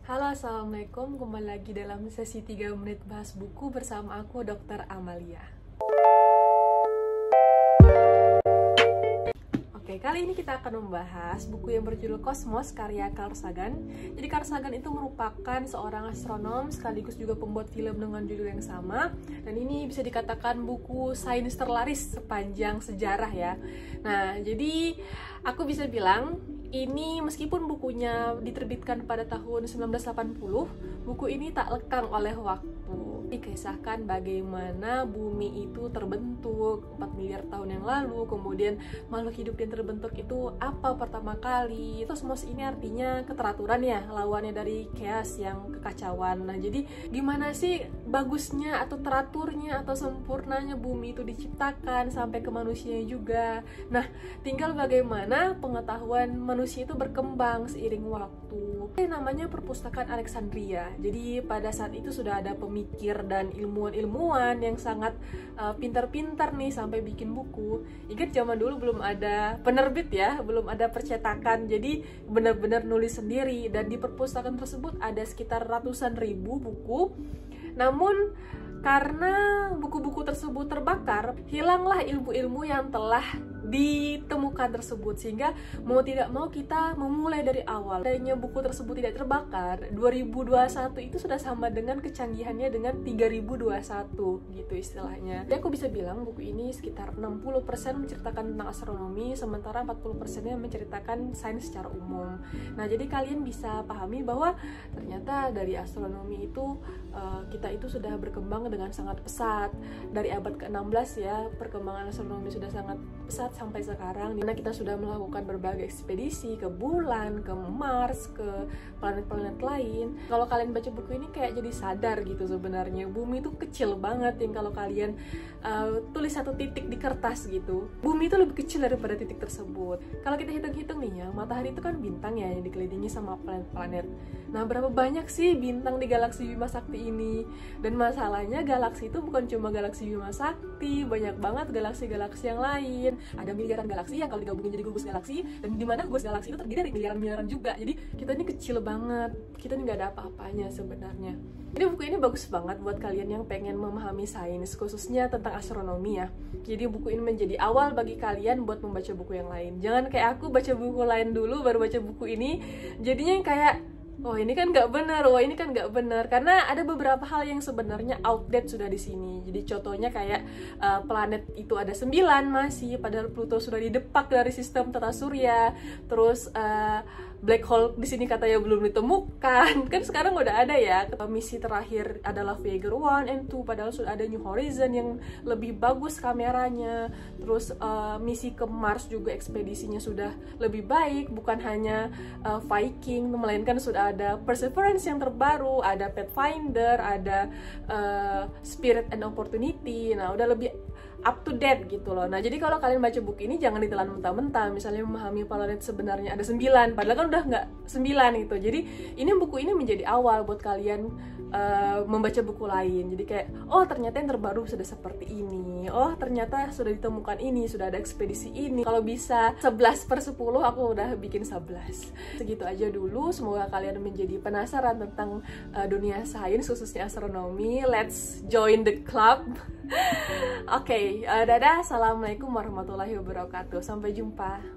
Halo, Assalamualaikum. Kembali lagi dalam sesi 3 menit bahas buku bersama aku, Dr. Amalia. Oke, kali ini kita akan membahas buku yang berjudul Cosmos karya Carl Sagan. Jadi Carl Sagan itu merupakan seorang astronom sekaligus juga pembuat film dengan judul yang sama. Dan ini bisa dikatakan buku sains terlaris sepanjang sejarah ya. Nah, jadi aku bisa bilang ini meskipun bukunya diterbitkan pada tahun 1980, buku ini tak lekang oleh waktu. Dikisahkan bagaimana bumi itu terbentuk 4 miliar tahun yang lalu, kemudian makhluk hidup yang terbentuk itu apa pertama kali. Kosmos ini artinya keteraturan ya, lawannya dari chaos yang kekacauan. Nah, jadi gimana sih bagusnya atau teraturnya atau sempurnanya bumi itu diciptakan sampai ke manusia juga. Nah, tinggal bagaimana pengetahuan manusia itu berkembang seiring waktu. Ini namanya perpustakaan Alexandria. Jadi pada saat itu sudah ada pemikir dan ilmuwan-ilmuwan yang sangat pintar-pintar nih sampai bikin buku. Ingat zaman dulu belum ada penerbit ya, belum ada percetakan. Jadi benar-benar nulis sendiri, dan di perpustakaan tersebut ada sekitar ratusan ribu buku. Namun karena buku-buku tersebut terbakar, hilanglah ilmu-ilmu yang telah ditemukan tersebut, sehingga mau tidak mau kita memulai dari awal. Adanya buku tersebut tidak terbakar, 2021 itu sudah sama dengan kecanggihannya dengan 3021 gitu istilahnya. Jadi aku bisa bilang buku ini sekitar 60% menceritakan tentang astronomi, sementara 40%-nya menceritakan sains secara umum. Nah, jadi kalian bisa pahami bahwa ternyata dari astronomi itu kita itu sudah berkembang dengan sangat pesat. Dari abad ke-16 ya, perkembangan astronomi sudah sangat pesat sampai sekarang, dimana kita sudah melakukan berbagai ekspedisi ke bulan, ke Mars, ke planet-planet lain. Kalau kalian baca buku ini kayak jadi sadar gitu sebenarnya bumi itu kecil banget. Yang kalau kalian tulis satu titik di kertas gitu, bumi itu lebih kecil daripada titik tersebut. Kalau kita hitung-hitung nih ya, matahari itu kan bintang ya yang dikelilingi sama planet-planet. Nah, berapa banyak sih bintang di galaksi Bima Sakti ini? Dan masalahnya galaksi itu bukan cuma galaksi Bima Sakti, banyak banget galaksi-galaksi yang lain. Ada miliaran galaksi yang kalau digabungin jadi gugus galaksi, dan dimana gugus galaksi itu terdiri dari miliaran-miliaran juga. Jadi kita ini kecil banget, kita ini nggak ada apa-apanya sebenarnya. Jadi buku ini bagus banget buat kalian yang pengen memahami sains, khususnya tentang astronomi ya. Jadi buku ini menjadi awal bagi kalian buat membaca buku yang lain. Jangan kayak aku baca buku lain dulu baru baca buku ini, jadinya kayak oh ini kan nggak benar, oh ini kan nggak benar, karena ada beberapa hal yang sebenarnya outdated sudah di sini. Jadi contohnya kayak planet itu ada 9 masih, padahal Pluto sudah didepak dari sistem tata surya. Terus black hole di sini katanya belum ditemukan. Kan sekarang udah ada ya. Misi terakhir adalah Voyager 1 and 2, padahal sudah ada New Horizon yang lebih bagus kameranya. Terus misi ke Mars juga ekspedisinya sudah lebih baik, bukan hanya Viking, melainkan sudah ada Perseverance yang terbaru, ada Pathfinder, ada Spirit and Opportunity. Nah, udah lebih up to date gitu loh. Nah, jadi kalau kalian baca buku ini jangan ditelan mentah-mentah. Misalnya memahami planet sebenarnya ada 9, padahal kan udah nggak 9 gitu. Jadi ini buku ini menjadi awal buat kalian membaca buku lain. Jadi kayak, oh ternyata yang terbaru sudah seperti ini. Oh ternyata sudah ditemukan ini, sudah ada ekspedisi ini. Kalau bisa 11/10 aku udah bikin 11. Segitu aja dulu. Semoga kalian menjadi penasaran tentang dunia sains, khususnya astronomi. Let's join the club. Oke, dadah. Assalamualaikum warahmatullahi wabarakatuh. Sampai jumpa.